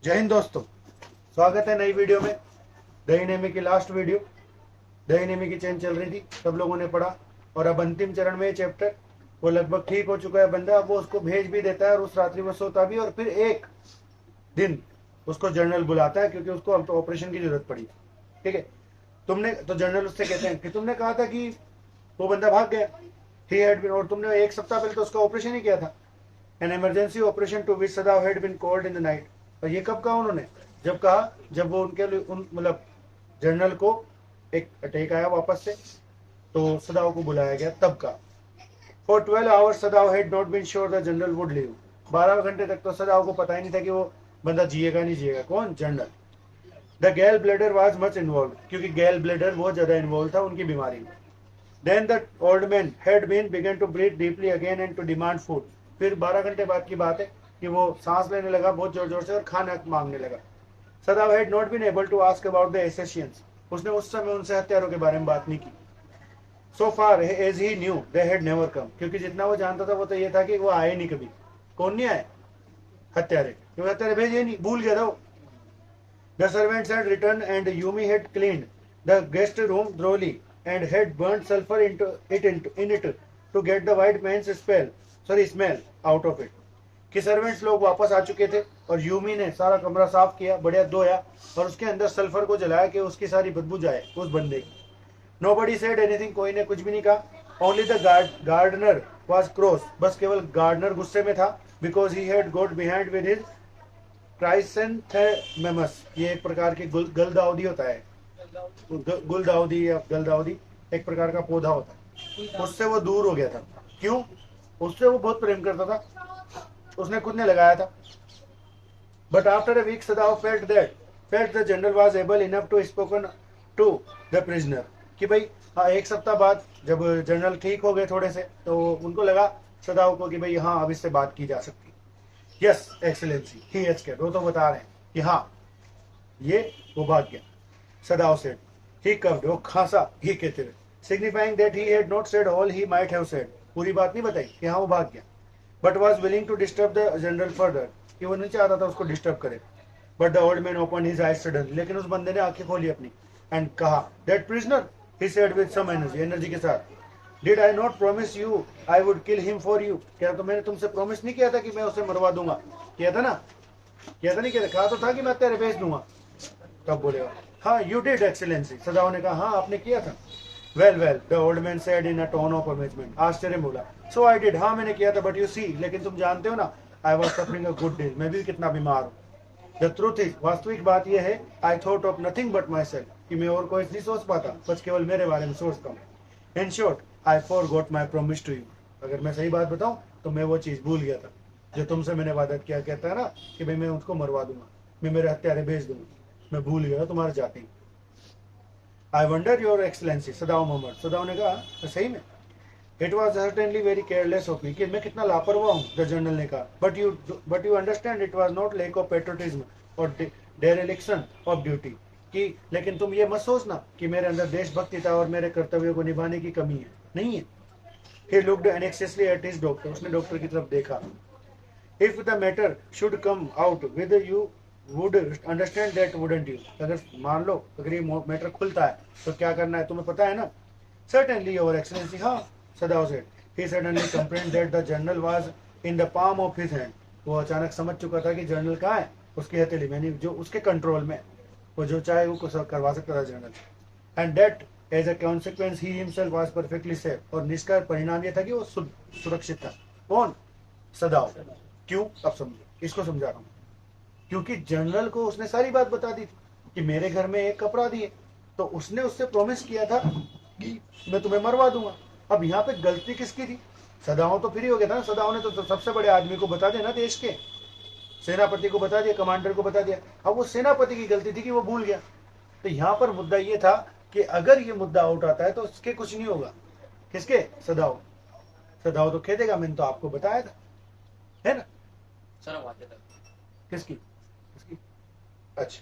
जय हिंद दोस्तों, स्वागत है नई वीडियो में। दही नेमी की लास्ट वीडियो, दही नेमी की चेन चल रही थी, सब लोगों ने पढ़ा और अब अंतिम चरण में ये चैप्टर वो लगभग ठीक हो चुका है बंदा। अब वो उसको भेज भी देता है और उस रात्रि में सोता भी, और फिर एक दिन उसको जनरल बुलाता है क्योंकि उसको अब तो ऑपरेशन की जरूरत पड़ी। ठीक है, तुमने तो जनरल उससे कहते हैं कि तुमने कहा था कि वो बंदा भाग गया, ही हैड बीन, और तुमने एक सप्ताह पहले तो उसका ऑपरेशन ही किया था। An emergency operation to which Sadao had been called in the night. और ये कब कहा उन्होंने? जब कहा, जब वो उनके लिए मतलब जनरल को एक अटैक आया वापस से, तो सदाव को बुलाया गया, तब का। For 12 hours Sadao had not been sure the general would live. 12 घंटे तक तो सदाव को पता ही नहीं था कि वो बंदा जिएगा नहीं जिएगा। कौन? जनरल। द गैल ब्लेडर वॉज मच इन्वॉल्व, क्योंकि गैल ब्लेडर बहुत ज्यादा इन्वॉल्व था उनकी बीमारी में। Then the old man had been began to breathe deeply again and to demand food. फिर 12 घंटे बाद की बात है कि वो सांस लेने लगा बहुत जोर जोर से और खाना मांगने लगा। Sadao had not been able to ask about the assassins. उसने उस समय उनसे हत्यारों के बारे में बात नहीं की। So far as he knew they had never come, क्योंकि जितना वो जानता था वो तो ये था कि वो आए नहीं कभी। कौन नहीं आए? हत्यारे। क्योंकि हत्यारे भेजे नहीं, भूल गया था वो। The servants had returned and Yumi had cleaned the guest room thoroughly and had burnt sulfur in it to get the white man's smell out of it. कि सर्वेंट्स लोग वापस आ चुके थे और यूमी ने सारा कमरा साफ किया, बढ़िया धोया और उसके अंदर सल्फर को जलाया कि उसकी सारी बदबू जाए उस बंदे की। Nobody said anything, कोई ने कुछ भी नहीं कहा। Only the gardener was cross, बस केवल गार्डनर गुस्से में था, because he had got behind with his क्राइसेंथेमस। ये एक प्रकार की गुलदाउदी होता है, गुलदाउदी या गलदाउदी एक प्रकार का पौधा होता है। उससे वो दूर हो गया था। क्यों? उससे वो बहुत प्रेम करता था, उसने खुद ने लगाया था। But after a week Sadao felt the general was able enough to spoken to the prisoner. कि भाई हाँ, एक सप्ताह बाद जब जनरल ठीक हो गए थोड़े से, तो उनको लगा सदाव को कि भाई हाँ अब इससे बात की जा सकती। Yes excellency, he has kept. वो तो बता रहे हैं कि हाँ ये वो भाग गया। सदाव सेड ही कव्ड, वो खांसा, ही कहते हुए, signifying that he had not said all he might have said. पूरी बात नहीं बताई कि हाँ वो भाग गया, but was willing to disturb the general further, कि वो नहीं चाहता था उसको डिस्टर्ब करे। But the old man open his eyes suddenly, लेकिन उस बंदे ने आंखें खोली अपनी एंड कहा, that prisoner, he said with some energy के साथ, did I not promise you I would kill him for you. क्या तो मैंने तुमसे प्रॉमिस नहीं किया था कि मैं उसे मरवा दूंगा? किया था ना? किया था नहीं किया था? कहा तो था कि मैं तेरे भेज दूंगा। तब बोले हाँ यू डिड एक्सेलेंसी। सदाओ ने कहा हाँ आपने किया था। Well well, the old man said in a tone of amazement, आश्चर्य में बोला, सो आई डिड, हाँ मैंने किया था, बट यू सी, लेकिन तुम जानते हो ना, I was suffering a good deal, मैं भी कितना बीमार हूँ। द ट्रूथ इज, वास्तविक बात यह है, I thought of nothing but my self, कि मैं और कोई नहीं सोच पाता, बस केवल मेरे बारे में सोचता हूँ। In short I forgot my promise to you. अगर मैं सही बात बताऊं तो मैं वो चीज भूल गया था जो तुमसे मैंने वादा किया। कहता है ना कि भाई मैं उसको मरवा दूंगा, मैं मेरे हत्यारे भेज दूंगा, मैं भूल गया तुम्हारे जाति। I wonder your excellency, Sadao मोहम्मद। सदाओ ने कहा सही में, it was certainly very careless of me, कि मैं कितना लापरवाह हूँ। द जनरल ने कहा, but you understand it was not lack of patriotism और डेरेलिक्शन ऑफ ड्यूटी। कि लेकिन तुम ये मत सोचना कि मेरे अंदर देशभक्ति था और मेरे कर्तव्यों को निभाने की कमी है, नहीं है। He looked anxiously at his doctor, उसने डॉक्टर की तरफ देखा। If the matter should come out with you would understand that, wouldn't you? अगर मान लो अगर ये मैटर खुलता है तो क्या करना है तुम्हें पता है ना? Certainly your excellency, हाँ, सदाव said. He suddenly comprehended that the general was in the palm of his hand. वो अचानक समझ चुका था कि जनरल कहाँ है, उसकी हथेली में, नहीं जो उसके कंट्रोल में, वो जो चाहे वो करवा सकता था general. And that as a consequence he himself was perfectly safe, और निष्का परिणाम यह था कि वो सुरक्षित था। कौन? सदाव। क्यों? अब समझो, इसको समझा रहा हूं। क्योंकि जनरल को उसने सारी बात बता दी थी कि मेरे घर में एक अपराधी है, तो उसने उससे प्रॉमिस किया था कि मैं तुम्हें मरवा दूंगा। अब यहाँ पे गलती किसकी थी? सदाव तो फ्री हो गया था ना। सदाव ने तो सबसे बड़े आदमी को बता दिया ना, देश के सेनापति को बता दिया, कमांडर को बता दिया। अब वो सेनापति की गलती थी कि वो भूल गया। तो यहाँ पर मुद्दा ये था कि अगर ये मुद्दा आउट आता है तो उसके कुछ नहीं होगा। किसके? सदाव। सदाव तो खेदेगा, मैंने तो आपको बताया था, है ना? किसकी? किसकी? अच्छा,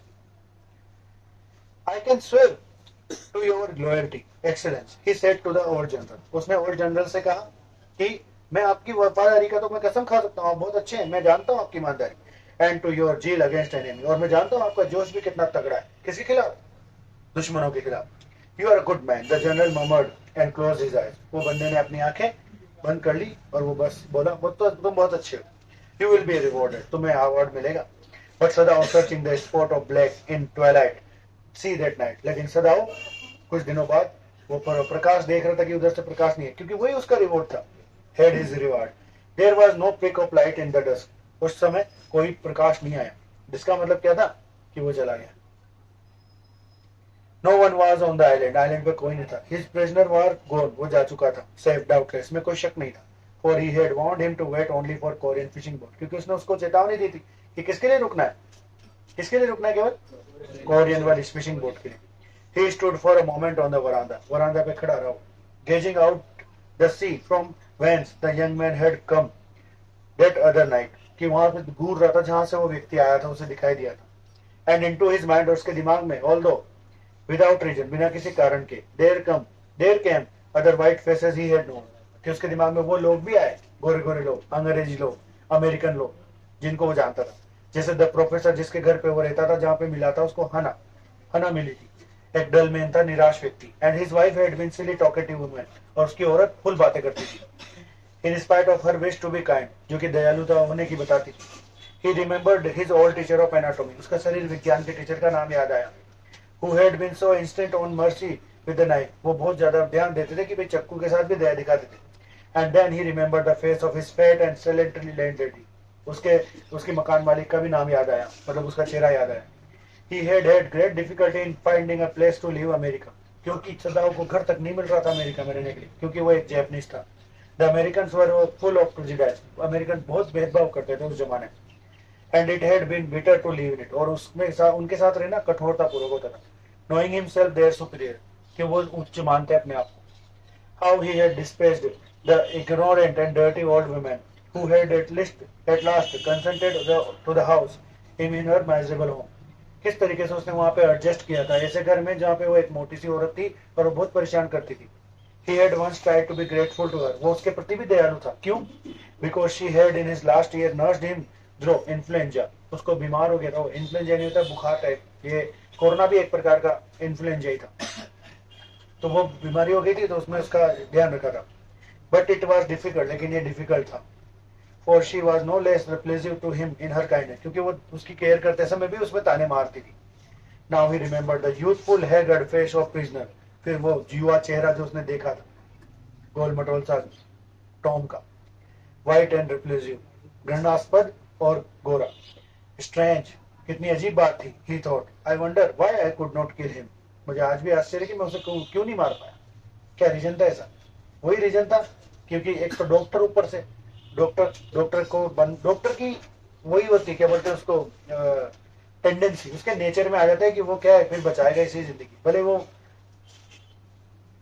I can swear to your loyalty excellence, he said to the old general. उसने ओल्ड जनरल से कहा कि मैं आपकी वफादारी का तो मैं कसम खा सकता हूँ, आप बहुत अच्छे हैं, मैं जानता हूँ आपकी ईमानदारी। And to your zeal against an enemy, और मैं जानता हूँ आपका जोश भी कितना तगड़ा है, किसके खिलाफ, दुश्मनों के खिलाफ। You are a good man, the general murmured and close his eyes, वो बंदे ने अपनी आंखें बंद कर ली और वो बस बोला, वो तो तुम बहुत अच्छे हो, यू विल बी रिवॉर्डेड, तुम्हें अवार्ड मिलेगा। But Sadao searching the spot of black in Twilight see that night, लेकिन सदाओ कुछ दिनों बाद वो प्रकाश देख रहा था कि उधर से प्रकाश नहीं है, क्योंकि वही उसका रिवॉर्ड था, had his reward. There was no pick of light in the dusk, उस समय कोई प्रकाश नहीं आया, जिसका मतलब क्या था कि वो चला गया। No one was on the island, island पे कोई नहीं था। हिज प्रिजनर वर गॉन, वो जा चुका था, सेफ डाउटलेस, में कोई शक नहीं था। For he had warned him to wait only for Korean fishing boat, क्योंकि उसने उसको चेतावनी दी थी कि किसके लिए रुकना है, किसके लिए रुकना है, केवल कोरियन वाली फिशिंग बोट के लिए। He stood for a moment on the veranda, veranda पे खड़ा रहा, gazing out the sea from whence the young man had come that other night, कि वहां पे घूर रहा था जहां से वो व्यक्ति आया था, उसे दिखाई दिया था। And into his mind, और उसके दिमाग में, although without reason, बिना किसी कारण के, there came other white faces he had known, कि उसके दिमाग में वो लोग भी आए, गोरे गोरे लोग, अंग्रेजी लोग, अमेरिकन लोग, जिनको वो जानता था। जैसे द प्रोफेसर जिसके घर पे वो रहता था, जहाँ पे मिला था उसको हना मिली थी, एक डल मैन था, निराश व्यक्ति। And his wife had been silly talkative woman, और उसकी औरत फुल बातें करती थी। In spite of her wish to be kind, जो कि दयालुता होने की बताती थी। He remembered his old teacher of anatomy, उसका शरीर विज्ञान के टीचर का नाम याद आया। Who had been so instant on mercy with the knife, वो बहुत ज्यादा ध्यान देते थे कि भाई चक्कू के साथ भी दया दिखाते थे। And then he remembered the face of his fat and sedentary landlady, उसके मकान मालिक का भी नाम याद आया, मतलब उसका चेहरा याद आया। He had had great difficulty in finding a place to live America, क्योंकि सदाओ को घर तक नहीं मिल रहा था अमेरिका में रहने के लिए, क्योंकि वो एक जैपनीज था। The Americans were full of prejudice, American बहुत भेदभाव करते थे उस जमाने में। And it had been bitter to live in it, और उसमें उनके साथ रहना कठोरता पूर्वक होता था। Knowing himself their superior, कि वो उच्च मानते अपने आप को। How he had despised the ignorant and dirty old women who had at last consented to the house in her miserable home, किस तरीके से उसने वहां पे एडजस्ट किया था ऐसे घर में जहाँ पे वो एक मोटी सी औरत थी और वो बहुत परेशान करती थी। He had once tried to be grateful to her, वो उसके प्रति भी दयालु था, क्यों? Because she had in his last year nursed him through influenza, उसको बीमार हो गया था, वो इन्फ्लुएंजा नहीं होता बुखार टाइप, ये कोरोना भी एक प्रकार का इन्फ्लुएंजा ही था, तो वो बीमारी हो गई थी, तो उसमें उसका ध्यान रखा था। बट इट वॉज डिफिकल्ट, लेकिन ये डिफिकल्ट था। For she was no less repulsive to him in her kindness, क्योंकि वो उसकी केयर करते समय भी उसमें ताने मारती थी। Now he remembered the youthful haggard face of prisoner, फिर वो युवा चेहरा जो उसने देखा था, गोल मटोल सा टॉम का, white and repulsive, घृणास्पद और गोरा। Strange, कितनी अजीब बात थी। He thought, I wonder why I could not kill him, मुझे आज भी आश्चर्य कि मैं उसे क्यों नहीं मार पाया। क्या रीजन था ऐसा? वही रीजन था, क्योंकि एक तो डॉक्टर ऊपर से, डॉक्टर की वही होती है, क्या बोलते हैं उसको, टेंडेंसी, उसके नेचर में आ जाता है कि वो क्या है, फिर बचाएगा इसी जिंदगी, भले वो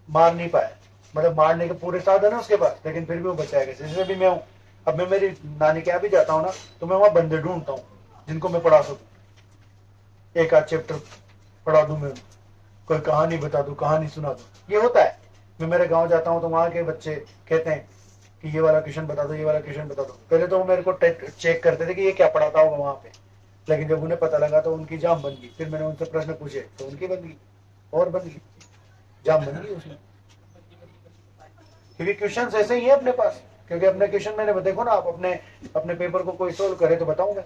मार नहीं पाए, मतलब मारने के पूरे साधन है उसके पास, लेकिन फिर भी वो बचाएगा। जैसे भी मैं हूँ, अब मैं मेरी नानी के यहाँ भी जाता हूँ ना, तो मैं वहां बंदे ढूंढता हूँ जिनको मैं पढ़ा सकूँ, एक आध चैप्टर पढ़ा दूं, मैं कोई कहानी बता दूं, कहानी सुना दूं। ये होता है, मैं मेरे गाँव जाता हूँ तो वहां के बच्चे कहते हैं कि ये वाला क्वेश्चन बता दो, ये वाला क्वेश्चन बता दो। पहले तो वो मेरे को चेक करते थे कि ये क्या पढ़ाता होगा वहां पे, लेकिन जब उन्हें पता लगा तो उनकी जाम बन गई। फिर मैंने उनसे प्रश्न पूछे तो उनकी बन गई, और बन गई, जाम बन गई उसमें, क्योंकि क्वेश्चन ऐसे ही है अपने पास। क्योंकि अपने क्वेश्चन मैंने देखो ना, आप अपने पेपर को कोई सोल्व करे तो बताऊंगा,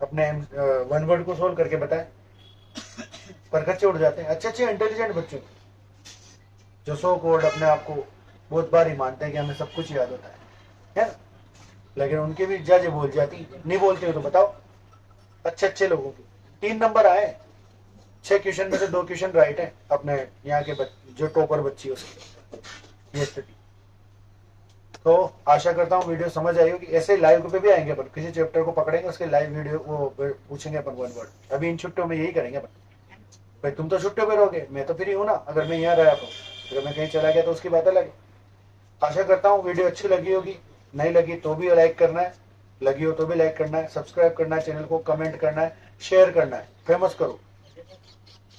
अपने वन वर्ड को सोल्व करके बताए, पर खच्चे उड़ जाते हैं अच्छे इंटेलिजेंट बच्चों, जो सो कोड अपने आप को बहुत बार ही मानते हैं कि हमें सब कुछ याद होता है ना, लेकिन उनकी भी जज बोल जाती, नहीं बोलते हो तो बताओ। अच्छे लोगों की 3 नंबर आए, 6 क्वेश्चन में से 2 क्वेश्चन राइट है अपने यहाँ के जो टॉपर बच्ची है उसकी, ये स्थिति। तो आशा करता हूँ वीडियो समझ आई होगी। ऐसे लाइव पे भी आएंगे अपन, किसी चैप्टर को पकड़ेंगे, उसके लाइव वीडियो वो पूछेंगे अपन वन वर्ड। अभी इन छुट्टियों में यही करेंगे अपन। भाई तुम तो छुट्टियों पे रहोगे, मैं तो फ्री हूँ ना, अगर मैं यहाँ रहा तो, अगर मैं कहीं चला गया तो उसकी बात अलग है। आशा करता हूँ वीडियो अच्छी लगी होगी, नहीं लगी तो भी लाइक करना है, लगी हो तो भी लाइक करना है, सब्सक्राइब करना है चैनल को, कमेंट करना है, शेयर करना है, फेमस करो,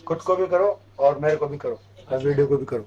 खुद को भी करो और मेरे को भी करो और वीडियो को भी करो।